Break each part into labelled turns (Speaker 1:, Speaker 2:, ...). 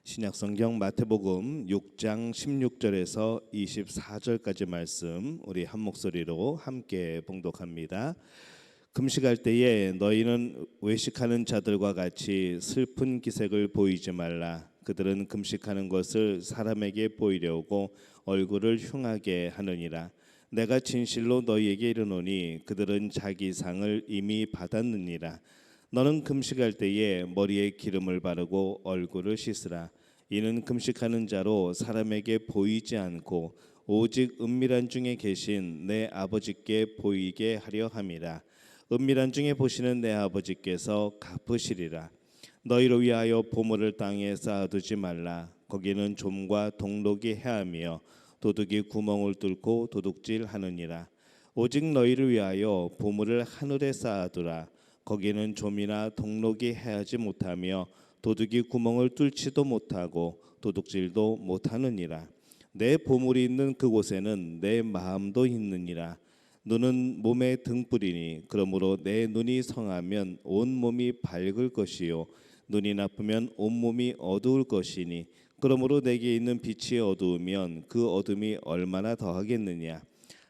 Speaker 1: 신약성경 마태복음 6장 16절에서 24절까지 말씀 우리 한 목소리로 함께 봉독합니다. 금식할 때에 너희는 외식하는 자들과 같이 슬픈 기색을 보이지 말라. 그들은 금식하는 것을 사람에게 보이려고 얼굴을 흉하게 하느니라. 내가 진실로 너희에게 이르노니 그들은 자기 상을 이미 받았느니라. 너는 금식할 때에 머리에 기름을 바르고 얼굴을 씻으라. 이는 금식하는 자로 사람에게 보이지 않고 오직 은밀한 중에 계신 내 아버지께 보이게 하려 함이라. 은밀한 중에 보시는 내 아버지께서 갚으시리라. 너희를 위하여 보물을 땅에 쌓아두지 말라. 거기는 좀과 동록이 해하며 도둑이 구멍을 뚫고 도둑질하느니라. 오직 너희를 위하여 보물을 하늘에 쌓아두라. 거기는 좀이나 동록이 해하지 못하며 도둑이 구멍을 뚫지도 못하고 도둑질도 못하느니라. 내 보물이 있는 그곳에는 내 마음도 있느니라. 눈은 몸의 등불이니 그러므로 내 눈이 성하면 온 몸이 밝을 것이요 눈이 나쁘면 온 몸이 어두울 것이니 그러므로 내게 있는 빛이 어두우면 그 어둠이 얼마나 더하겠느냐.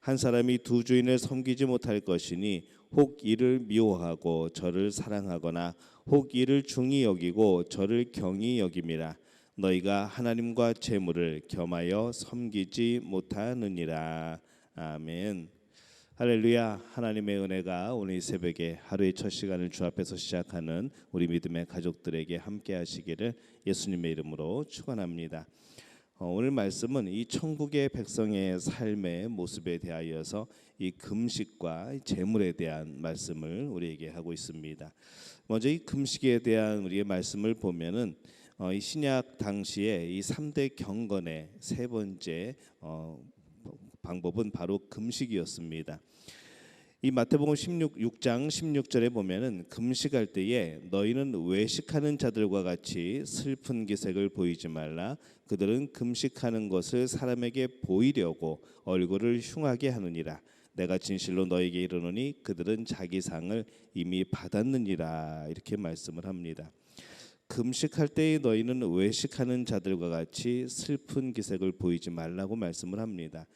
Speaker 1: 한 사람이 두 주인을 섬기지 못할 것이니 혹 이를 미워하고 저를 사랑하거나 혹 이를 중히 여기고 저를 경히 여김이라. 너희가 하나님과 재물을 겸하여 섬기지 못하느니라. 아멘. 할렐루야. 하나님의 은혜가 오늘 이 새벽에 하루의 첫 시간을 주 앞에서 시작하는 우리 믿음의 가족들에게 함께 하시기를 예수님의 이름으로 축원합니다. 오늘 말씀은 이 천국의 백성의 삶의 모습에 대하여서 이 금식과 재물에 대한 말씀을 우리에게 하고 있습니다. 먼저 이 금식에 대한 우리의 말씀을 보면은 이 신약 당시에 이 3대 경건의 세 번째 방법은 바로 금식이었습니다. 이 마태복음 6장 16절에 보면은 금식할 때에 너희는 외식하는 자들과 같이 슬픈 기색을 보이지 말라. 그들은 금식하는 것을 사람에게 보이려고 얼굴을 흉하게 하느니라. 내가 진실로 너희에게 이르노니 그들은 자기 상을 이미 받았느니라. 이렇게 말씀을 합니다. 금식할 때에 너희는 외식하는 자들과 같이 슬픈 기색을 보이지 말라고 말씀을 합니다.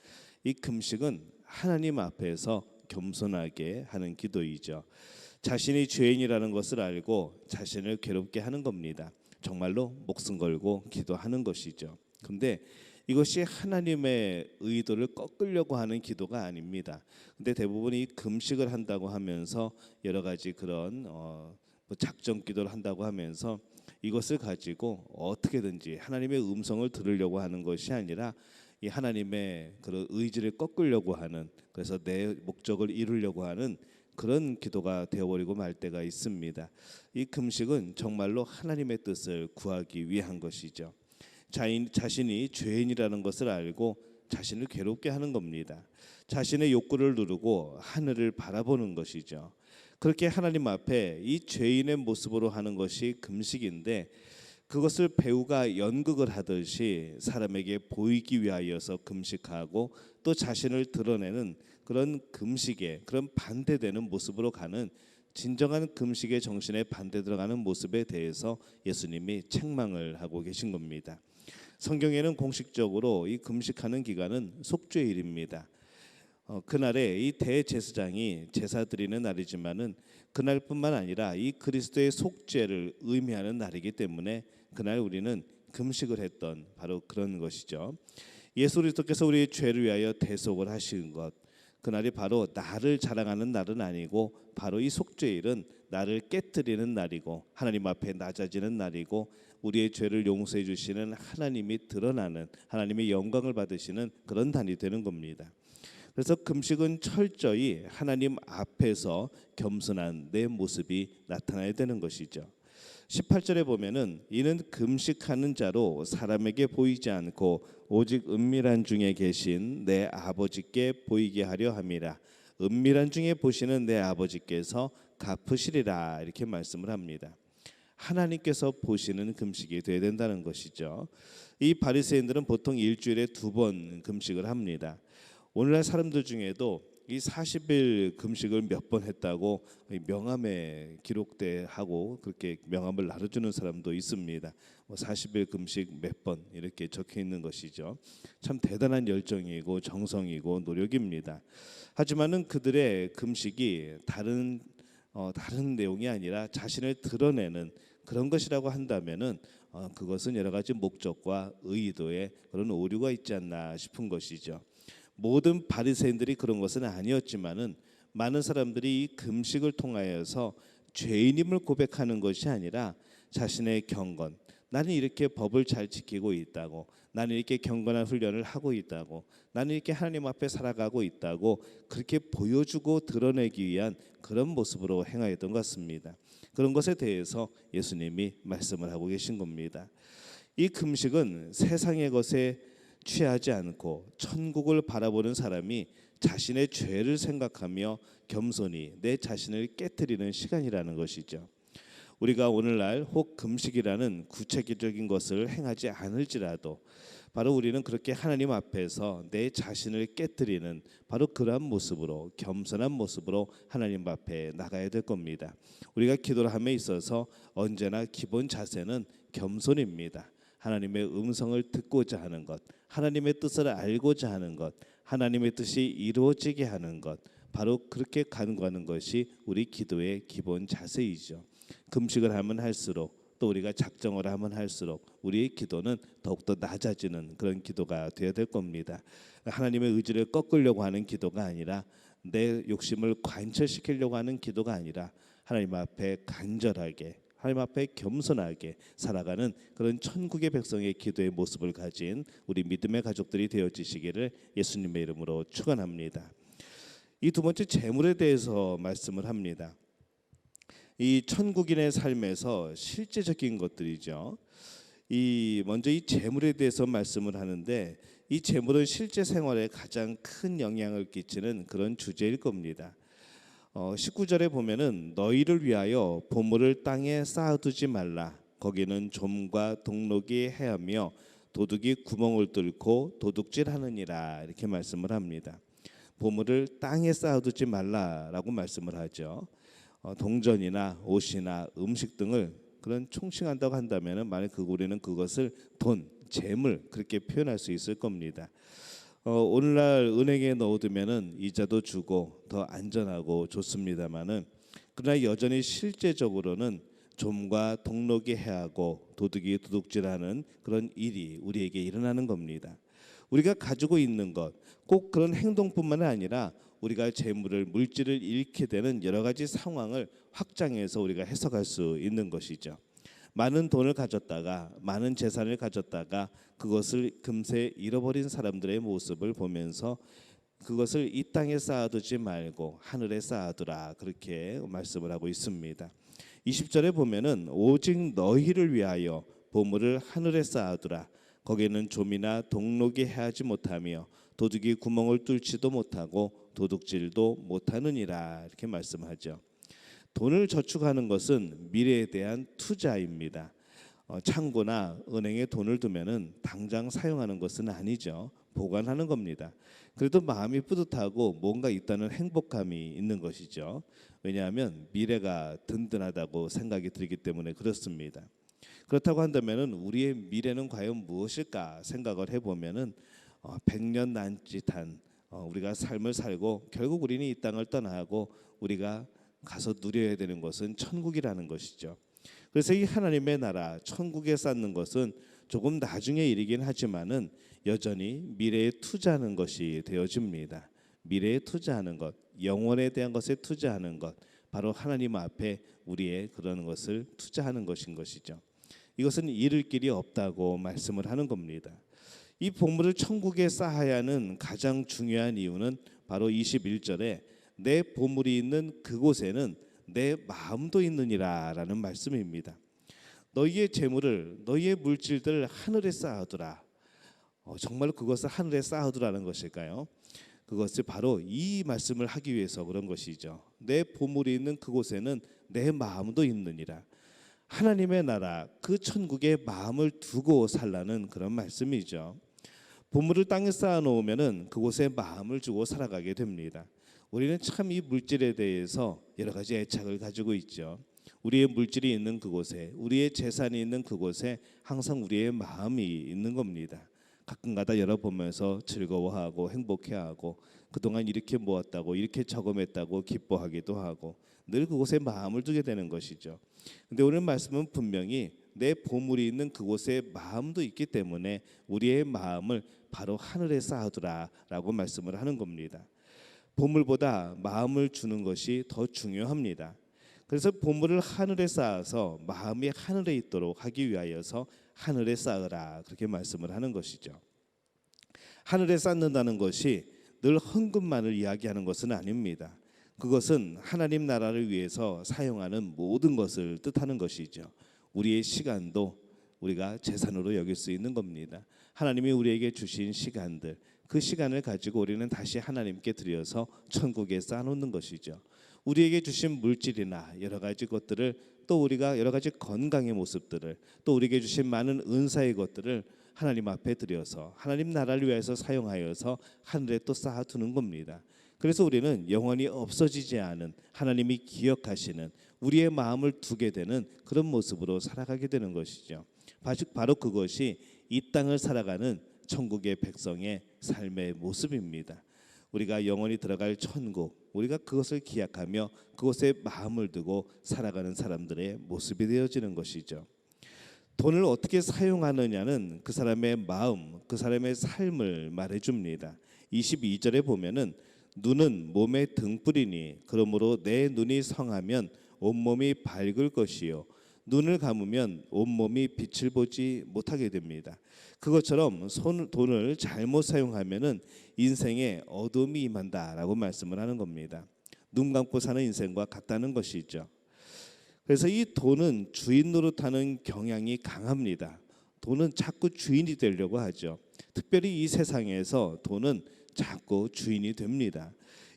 Speaker 1: 이 금식은 하나님 앞에서 겸손하게 하는 기도이죠. 자신이 죄인이라는 것을 알고 자신을 괴롭게 하는 겁니다. 정말로 목숨 걸고 기도하는 것이죠. 그런데 이것이 하나님의 의도를 꺾으려고 하는 기도가 아닙니다. 근데 대부분 이 금식을 한다고 하면서 여러 가지 그런 작정 기도를 한다고 하면서 이것을 가지고 어떻게든지 하나님의 음성을 들으려고 하는 것이 아니라 이 하나님의 그런 의지를 꺾으려고 하는, 그래서 내 목적을 이루려고 하는 그런 기도가 되어버리고 말 때가 있습니다. 이 금식은 정말로 하나님의 뜻을 구하기 위한 것이죠. 자신이 죄인이라는 것을 알고 자신을 괴롭게 하는 겁니다. 자신의 욕구를 누르고 하늘을 바라보는 것이죠. 그렇게 하나님 앞에 이 죄인의 모습으로 하는 것이 금식인데, 그것을 배우가 연극을 하듯이 사람에게 보이기 위하여서 금식하고 또 자신을 드러내는 그런 금식에, 그런 반대되는 모습으로 가는 진정한 금식의 정신에 반대 들어가는 모습에 대해서 예수님이 책망을 하고 계신 겁니다. 성경에는 공식적으로 이 금식하는 기간은 속죄일입니다. 그날에 이 대제사장이 제사 드리는 날이지만은 그날뿐만 아니라 이 그리스도의 속죄를 의미하는 날이기 때문에 그날 우리는 금식을 했던 바로 그런 것이죠. 예수 그리스도께서 우리의 죄를 위하여 대속을 하신 것, 그날이 바로 나를 자랑하는 날은 아니고 바로 이 속죄일은 나를 깨뜨리는 날이고 하나님 앞에 낮아지는 날이고 우리의 죄를 용서해 주시는 하나님이 드러나는, 하나님의 영광을 받으시는 그런 날이 되는 겁니다. 그래서 금식은 철저히 하나님 앞에서 겸손한 내 모습이 나타나야 되는 것이죠. 18절에 보면은 이는 금식하는 자로 사람에게 보이지 않고 오직 은밀한 중에 계신 내 아버지께 보이게 하려 함이라. 은밀한 중에 보시는 내 아버지께서 갚으시리라. 이렇게 말씀을 합니다. 하나님께서 보시는 금식이 되어야 된다는 것이죠. 이 바리새인들은 보통 일주일에 2번 금식을 합니다. 오늘날 사람들 중에도 이 40일 금식을 몇 번 했다고 명함에 기록돼 하고 그렇게 명함을 나눠주는 사람도 있습니다. 40일 금식 몇 번 이렇게 적혀 있는 것이죠. 참 대단한 열정이고 정성이고 노력입니다. 하지만은 그들의 금식이 다른 내용이 아니라 자신을 드러내는 그런 것이라고 한다면은 그것은 여러 가지 목적과 의도에 그런 오류가 있지 않나 싶은 것이죠. 모든 바리새인들이 그런 것은 아니었지만은 많은 사람들이 이 금식을 통하여서 죄인임을 고백하는 것이 아니라 자신의 경건, 나는 이렇게 법을 잘 지키고 있다고, 나는 이렇게 경건한 훈련을 하고 있다고, 나는 이렇게 하나님 앞에 살아가고 있다고 그렇게 보여주고 드러내기 위한 그런 모습으로 행하였던 것 같습니다. 그런 것에 대해서 예수님이 말씀을 하고 계신 겁니다. 이 금식은 세상의 것에 취하지 않고 천국을 바라보는 사람이 자신의 죄를 생각하며 겸손히 내 자신을 깨트리는 시간이라는 것이죠. 우리가 오늘날 혹 금식이라는 구체적인 것을 행하지 않을지라도 바로 우리는 그렇게 하나님 앞에서 내 자신을 깨트리는 바로 그러한 모습으로 겸손한 모습으로 하나님 앞에 나가야 될 겁니다. 우리가 기도를 함에 있어서 언제나 기본 자세는 겸손입니다. 하나님의 음성을 듣고자 하는 것, 하나님의 뜻을 알고자 하는 것, 하나님의 뜻이 이루어지게 하는 것, 바로 그렇게 간구하는 것이 우리 기도의 기본 자세이죠. 금식을 하면 할수록 또 우리가 작정을 하면 할수록 우리의 기도는 더욱더 낮아지는 그런 기도가 되어야 될 겁니다. 하나님의 의지를 꺾으려고 하는 기도가 아니라 내 욕심을 관철시키려고 하는 기도가 아니라 하나님 앞에 간절하게 하나님 앞에 겸손하게 살아가는 그런 천국의 백성의 기도의 모습을 가진 우리 믿음의 가족들이 되어지시기를 예수님의 이름으로 축원합니다. 이 두 번째 재물에 대해서 말씀을 합니다. 이 천국인의 삶에서 실제적인 것들이죠. 먼저 이 재물에 대해서 말씀을 하는데 이 재물은 실제 생활에 가장 큰 영향을 끼치는 그런 주제일 겁니다. 19절에 보면은 너희를 위하여 보물을 땅에 쌓아두지 말라. 거기는 좀과 동록이 해하며 도둑이 구멍을 뚫고 도둑질하느니라 이렇게 말씀을 합니다. 보물을 땅에 쌓아두지 말라라고 말씀을 하죠. 동전이나 옷이나 음식 등을 그런 총칭한다고 한다면은 만약 우리는 그것을 돈, 재물 그렇게 표현할 수 있을 겁니다. 오늘날 은행에 넣어두면은 이자도 주고 더 안전하고 좋습니다만은 그러나 여전히 실제적으로는 좀과 동록이 해하고 도둑이 도둑질하는 그런 일이 우리에게 일어나는 겁니다. 우리가 가지고 있는 것, 꼭 그런 행동뿐만 아니라 우리가 재물을 물질을 잃게 되는 여러 가지 상황을 확장해서 우리가 해석할 수 있는 것이죠. 많은 돈을 가졌다가 많은 재산을 가졌다가 그것을 금세 잃어버린 사람들의 모습을 보면서 그것을 이 땅에 쌓아두지 말고 하늘에 쌓아두라 그렇게 말씀을 하고 있습니다. 20절에 보면은 오직 너희를 위하여 보물을 하늘에 쌓아두라. 거기에는 좀이나 동록이 해하지 못하며 도둑이 구멍을 뚫지도 못하고 도둑질도 못하느니라 이렇게 말씀하죠. 돈을 저축하는 것은 미래에 대한 투자입니다. 창고나 은행에 돈을 두면은 당장 사용하는 것은 아니죠. 보관하는 겁니다. 그래도 마음이 뿌듯하고 뭔가 있다는 행복감이 있는 것이죠. 왜냐하면 미래가 든든하다고 생각이 들기 때문에 그렇습니다. 그렇다고 한다면은 우리의 미래는 과연 무엇일까 생각을 해보면은 100년 남짓한 우리가 삶을 살고 결국 우리는 이 땅을 떠나고 우리가 가서 누려야 되는 것은 천국이라는 것이죠. 그래서 이 하나님의 나라 천국에 쌓는 것은 조금 나중에 일이긴 하지만은 여전히 미래에 투자하는 것이 되어집니다. 미래에 투자하는 것, 영원에 대한 것에 투자하는 것, 바로 하나님 앞에 우리의 그런 것을 투자하는 것인 것이죠. 이것은 잃을 길이 없다고 말씀을 하는 겁니다. 이 보물을 천국에 쌓아야 하는 가장 중요한 이유는 바로 21절에 내 보물이 있는 그곳에는 내 마음도 있느니라라는 말씀입니다. 너희의 재물을 너희의 물질들을 하늘에 쌓아두라. 정말 그것을 하늘에 쌓아두라는 것일까요? 그것이 바로 이 말씀을 하기 위해서 그런 것이죠. 내 보물이 있는 그곳에는 내 마음도 있느니라. 하나님의 나라 그 천국에 마음을 두고 살라는 그런 말씀이죠. 보물을 땅에 쌓아 놓으면은 그곳에 마음을 주고 살아가게 됩니다. 우리는 참 이 물질에 대해서 여러 가지 애착을 가지고 있죠. 우리의 물질이 있는 그곳에, 우리의 재산이 있는 그곳에 항상 우리의 마음이 있는 겁니다. 가끔가다 열어보면서 즐거워하고 행복해하고 그동안 이렇게 모았다고 이렇게 저금했다고 기뻐하기도 하고 늘 그곳에 마음을 두게 되는 것이죠. 근데 오늘 말씀은 분명히 내 보물이 있는 그곳에 마음도 있기 때문에 우리의 마음을 바로 하늘에 쌓아두라라고 말씀을 하는 겁니다. 보물보다 마음을 주는 것이 더 중요합니다. 그래서 보물을 하늘에 쌓아서 마음이 하늘에 있도록 하기 위하여서 하늘에 쌓으라 그렇게 말씀을 하는 것이죠. 하늘에 쌓는다는 것이 늘 헌금만을 이야기하는 것은 아닙니다. 그것은 하나님 나라를 위해서 사용하는 모든 것을 뜻하는 것이죠. 우리의 시간도 우리가 재산으로 여길 수 있는 겁니다. 하나님이 우리에게 주신 시간들, 그 시간을 가지고 우리는 다시 하나님께 드려서 천국에 쌓아놓는 것이죠. 우리에게 주신 물질이나 여러 가지 것들을 또 우리가 여러 가지 건강의 모습들을 또 우리에게 주신 많은 은사의 것들을 하나님 앞에 드려서 하나님 나라를 위해서 사용하여서 하늘에 또 쌓아두는 겁니다. 그래서 우리는 영원히 없어지지 않은 하나님이 기억하시는 우리의 마음을 두게 되는 그런 모습으로 살아가게 되는 것이죠. 바로 그것이 이 땅을 살아가는 천국의 백성의 삶의 모습입니다. 우리가 영원히 들어갈 천국, 우리가 그것을 기약하며 그곳에 마음을 두고 살아가는 사람들의 모습이 되어지는 것이죠. 돈을 어떻게 사용하느냐는 그 사람의 마음, 그 사람의 삶을 말해줍니다. 22절에 보면은 눈은 몸의 등불이니 그러므로 내 눈이 성하면 온몸이 밝을 것이요 눈을 감으면 온몸이 빛을 보지 못하게 됩니다. 그것처럼 돈을 잘못 사용하면은 인생에 어둠이 임한다라고 말씀을 하는 겁니다. 눈 감고 사는 인생과 같다는 것이죠. 그래서 이 돈은 주인 노릇하는 경향이 강합니다. 돈은 자꾸 주인이 되려고 하죠. 특별히 이 세상에서 돈은 자꾸 주인이 됩니다.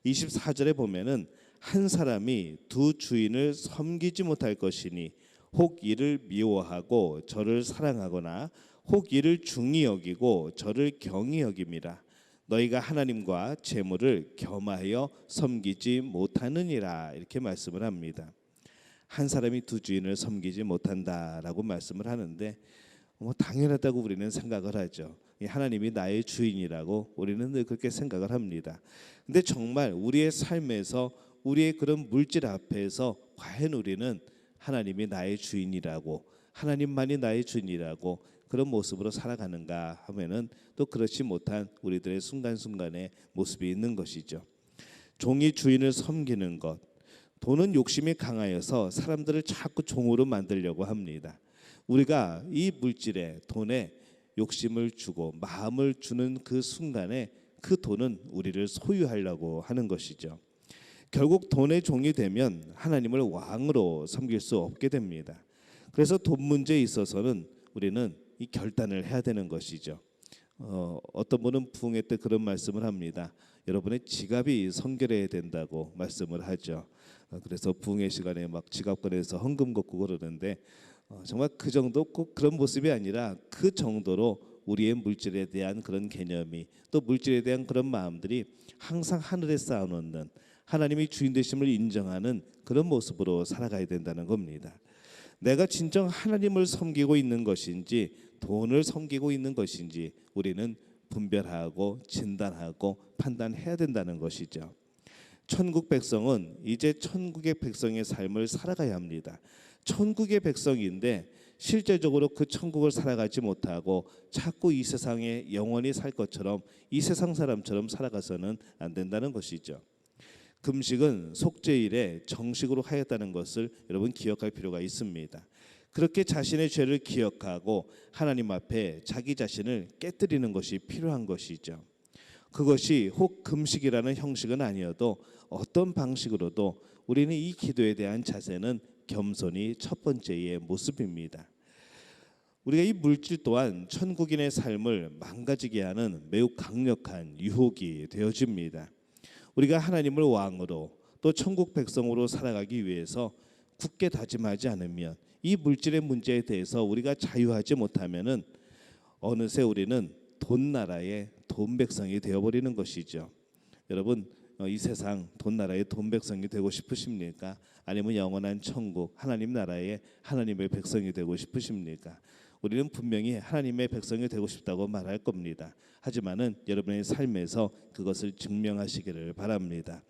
Speaker 1: 24절에 보면은 한 사람이 두 주인을 섬기지 못할 것이니 혹 이를 미워하고 저를 사랑하거나 혹 이를 중히 여기고 저를 경히 여김이라. 너희가 하나님과 재물을 겸하여 섬기지 못하느니라 이렇게 말씀을 합니다. 한 사람이 두 주인을 섬기지 못한다라고 말씀을 하는데 당연하다고 우리는 생각을 하죠. 하나님이 나의 주인이라고 우리는 늘 그렇게 생각을 합니다. 근데 정말 우리의 삶에서 우리의 그런 물질 앞에서 과연 우리는 하나님이 나의 주인이라고 하나님만이 나의 주인이라고 그런 모습으로 살아가는가 하면은 또 그렇지 못한 우리들의 순간순간의 모습이 있는 것이죠. 종이 주인을 섬기는 것, 돈은 욕심이 강하여서 사람들을 자꾸 종으로 만들려고 합니다. 우리가 이 물질에 돈에 욕심을 주고 마음을 주는 그 순간에 그 돈은 우리를 소유하려고 하는 것이죠. 결국 돈의 종이 되면 하나님을 왕으로 섬길 수 없게 됩니다. 그래서 돈 문제에 있어서는 우리는 이 결단을 해야 되는 것이죠. 어떤 분은 부흥회 때 그런 말씀을 합니다. 여러분의 지갑이 성결해야 된다고 말씀을 하죠. 그래서 부흥회 시간에 막 지갑 꺼내서 헌금 걷고 그러는데 정말 그 정도 꼭 그런 모습이 아니라 그 정도로 우리의 물질에 대한 그런 개념이 또 물질에 대한 그런 마음들이 항상 하늘에 쌓아놓는 하나님이 주인 되심을 인정하는 그런 모습으로 살아가야 된다는 겁니다. 내가 진정 하나님을 섬기고 있는 것인지 돈을 섬기고 있는 것인지 우리는 분별하고 진단하고 판단해야 된다는 것이죠. 천국 백성은 이제 천국의 백성의 삶을 살아가야 합니다. 천국의 백성인데 실제적으로 그 천국을 살아가지 못하고 자꾸 이 세상에 영원히 살 것처럼 이 세상 사람처럼 살아가서는 안 된다는 것이죠. 금식은 속죄일에 정식으로 하였다는 것을 여러분 기억할 필요가 있습니다. 그렇게 자신의 죄를 기억하고 하나님 앞에 자기 자신을 깨뜨리는 것이 필요한 것이죠. 그것이 혹 금식이라는 형식은 아니어도 어떤 방식으로도 우리는 이 기도에 대한 자세는 겸손이 첫 번째의 모습입니다. 우리가 이 물질 또한 천국인의 삶을 망가지게 하는 매우 강력한 유혹이 되어집니다. 우리가 하나님을 왕으로 또 천국 백성으로 살아가기 위해서 굳게 다짐하지 않으면 이 물질의 문제에 대해서 우리가 자유하지 못하면은 어느새 우리는 돈 나라의 돈 백성이 되어버리는 것이죠. 여러분 이 세상 돈 나라의 돈 백성이 되고 싶으십니까? 아니면 영원한 천국 하나님 나라의 하나님의 백성이 되고 싶으십니까? 우리는 분명히 하나님의 백성이 되고 싶다고 말할 겁니다. 하지만은 여러분의 삶에서 그것을 증명하시기를 바랍니다.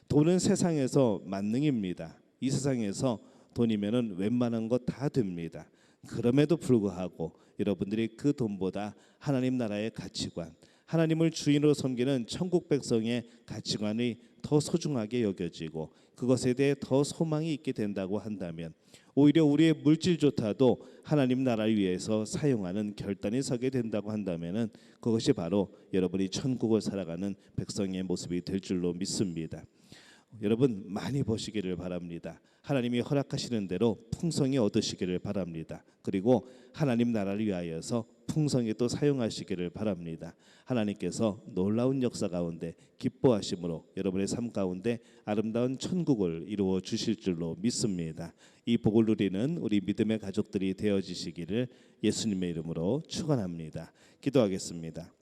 Speaker 1: 돈은 세상에서 만능입니다. 이 세상에서 돈이면은 웬만한 거 다 됩니다. 그럼에도 불구하고 여러분들이 그 돈보다 하나님 나라의 가치관, 하나님을 주인으로 섬기는 천국 백성의 가치관이 더 소중하게 여겨지고 그것에 대해 더 소망이 있게 된다고 한다면 오히려 우리의 물질조차도 하나님 나라를 위해서 사용하는 결단이 서게 된다고 한다면은 그것이 바로 여러분이 천국을 살아가는 백성의 모습이 될 줄로 믿습니다. 여러분 많이 버시기를 바랍니다. 하나님이 허락하시는 대로 풍성히 얻으시기를 바랍니다. 그리고 하나님 나라를 위하여서 풍성히 또 사용하시기를 바랍니다. 하나님께서 놀라운 역사 가운데 기뻐하심으로 여러분의 삶 가운데 아름다운 천국을 이루어 주실 줄로 믿습니다. 이 복을 누리는 우리 믿음의 가족들이 되어지시기를 예수님의 이름으로 축원합니다. 기도하겠습니다.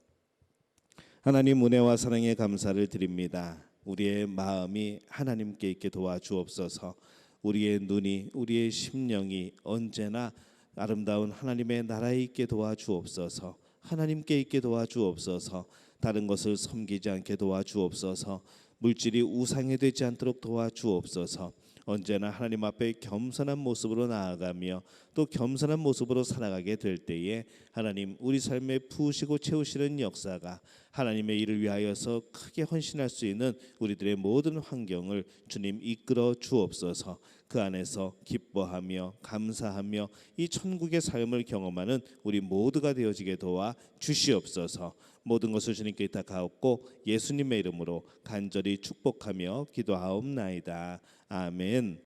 Speaker 1: 하나님 은혜와 사랑에 감사를 드립니다. 우리의 마음이 하나님께 있게 도와주옵소서. 우리의 눈이 우리의 심령이 언제나 아름다운 하나님의 나라에 있게 도와주옵소서. 하나님께 있게 도와주옵소서. 다른 것을 섬기지 않게 도와주옵소서. 물질이 우상이 되지 않도록 도와주옵소서. 언제나 하나님 앞에 겸손한 모습으로 나아가며 또 겸손한 모습으로 살아가게 될 때에 하나님 우리 삶에 부으시고 채우시는 역사가 하나님의 일을 위하여서 크게 헌신할 수 있는 우리들의 모든 환경을 주님 이끌어 주옵소서. 그 안에서 기뻐하며 감사하며 이 천국의 삶을 경험하는 우리 모두가 되어지게 도와 주시옵소서. 모든 것을 주님께 다 가옵고 예수님의 이름으로 간절히 축복하며 기도하옵나이다. 아멘.